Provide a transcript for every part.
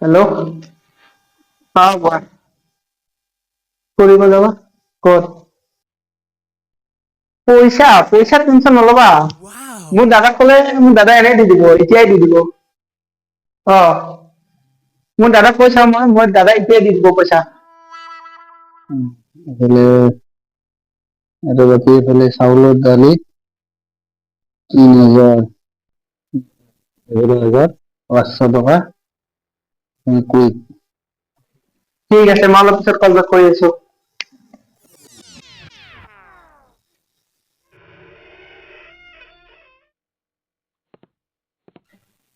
Hello'. কোৱা। ফুৰিব যাবা ক'ত? পইচা টেনচন নল'বা। মোৰ দাদাক ক'লে মোৰ দাদাই এনেই দি দিব, এতিয়াই দি দিব। মোৰ দাদাক কৈ চাওঁ মই দাদাই এতিয়াই দি দিব পইচা। এইফালে আৰু বাকী এইফালে চাউলৰ দালি ৩,০০০, ১১,০০০, ৫০০ টকা। ঠিক আছে, মই অলপ পিছত কল বেক কৰি আছো।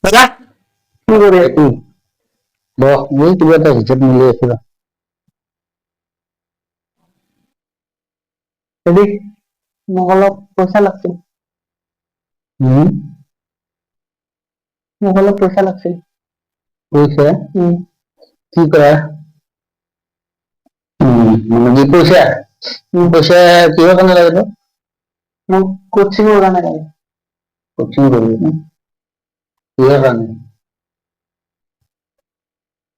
দাদা কি কৰি এইটো মই কিবা এটা হিচাপ মিলি আছো ৰ। হেৰি মোক অলপ পইচা লাগিছিল। মোক অলপ পইচা লাগিছিল। পইচা কি কৰা? পইচা কিহৰ কাৰণে লাগে তোক? মোক কোচিঙৰ কাৰণে লাগে। কোচিং কৰিবি? কিহৰ কাৰণে?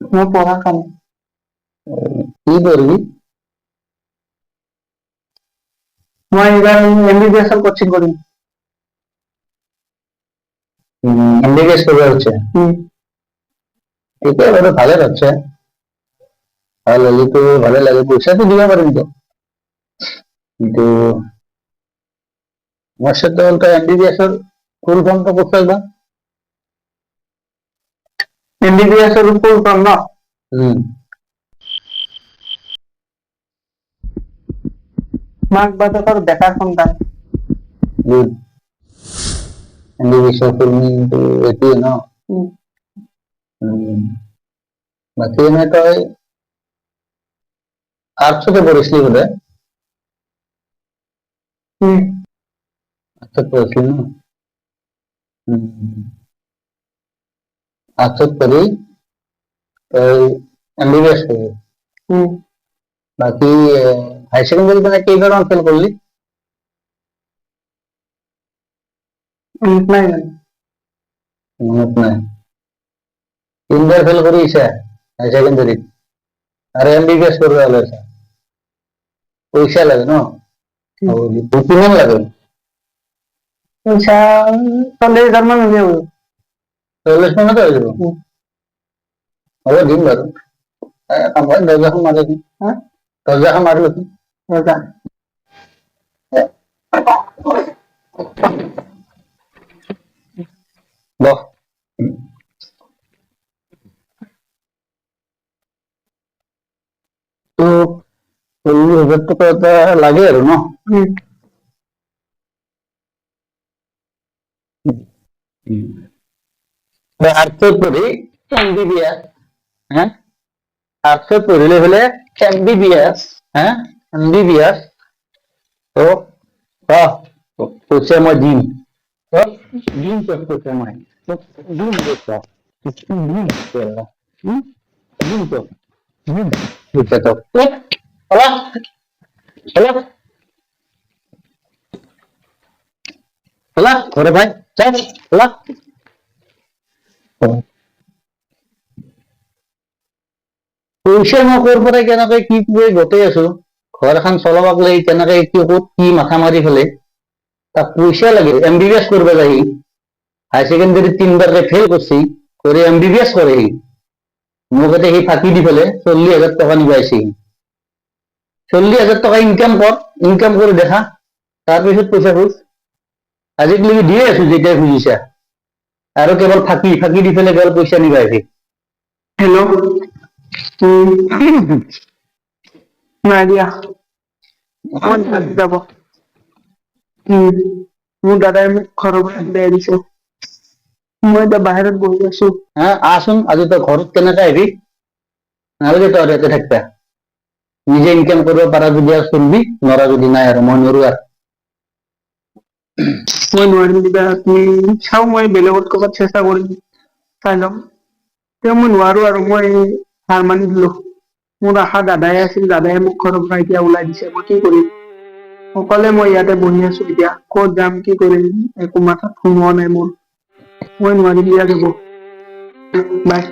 মোৰ পঢ়াৰ কাৰণে। কি পঢ়িবি? মই এইবাৰ MBBS কোচিং কৰিম। MBBS করবে হচ্ছে, এটা এবারে ভালো লাগছে। ভালো লাগলে তো ভালো লাগে, পয়সা তো দিবা পারিম তো, কিন্তু আমার সাথে বলতে MBBS এর ফুল ফর্মটা করতে হবে। MBBS এর ফুল ফর্ম না? মাক বাপেকৰ বেকাৰ সন্তান। গুড। MBBS এর ফুল কিন্তু এটিয়ে না। বাকি এনে তই আর্টসতে পড়িসনি বোধ হয়? আর্টসত পড়িসনি না? আর্টসত পড়ি তুই MBBS করবি। বাকি হাই সেকেন্ডারি মানে কেইবার ফেল করলি? মনত নাই। 3বার ফেল করিস হাই সেকেন্ডারি, আর MBBS করবে হলো পয়সা লাগে না? কিমান লাগে? পয়সা 40,000 মান হয়ে যাবে। 40 মানতে হয়ে যাব? হবে দিন বাৰু। আমার দরজাখন মারে কি? দরজাখন মারলো কি? বহ। তো 40,000 টাকা এটা লাগে আর না? আর্টসত পড়ি MBBS, হ্যাঁ আর্টসত পড়িলে হলে MBBS, হ্যাঁ MBBS তো পয়সা মই দিম, দিম তোক পয়সা মই, দিম পয়সা, দিম তোক, পয়সা তোক। হলা হলা হলা ঘরে ভাই যাই হলা। পইচা নকৰ পৰা কেনেকে কি কৰি গোটেই আছো, ঘৰ এখন চলাবাক লাগি কেনেকে কি ক'ত কি মাথা মাৰি ফেলে, তাক পইচা লাগে। MBBS কৰিব যায়, হাই সেকেন্ডাৰি 3বাৰকে ফেল করছি, করে MBBS করে মোক এতে সি ফাঁকি দি ফেলে 40,000 টাকা নিবাইছে। 40,000 টাকা ইনকাম করে দেখা, তাৰপিছত পইচা খোঁজ। আজিকালি দিয়ে আছো যেতিয়াই খুজিছা, আৰু কেৱল ফাঁকি ফাঁকি দি ফেলে কেৱল পইচা নিবাইছে। হেল্ল'। নাই দিয়া যাব। মোৰ দাদাই মোক ঘৰৰ পৰা বেয়া দিছে, মই এতিয়া বাহিৰত বহি আছো। আছোন আজি তই ঘৰত কেনেকে আহিবি, নালাগে তই ইয়াতে থাকবা, নিজে ইনকাম কৰিব পাৰা যদি আৰু চলবি, নৰা যদি নাই আৰু মই নৰো আৰু। মই নোৱাৰিম দিবা, তুমি চাও মই বেলেগত ক'ৰবাত চেষ্টা কৰিম, চাই লম। তেওঁ মই নোৱাৰো আৰু মই হাৰ মানি দিলো। মোৰ আশা দাদাই আছিল, দাদাই মোক ঘৰৰ পৰা এতিয়া ওলাই দিছে, মই কি কৰিম। অকলে মই ইয়াতে বহি আছো, এতিয়া ক'ত যাম কি কৰিম একো মাথাত সোমোৱা নাই মোৰ। মই নোৱাৰিম দিয়া যাব। বাই।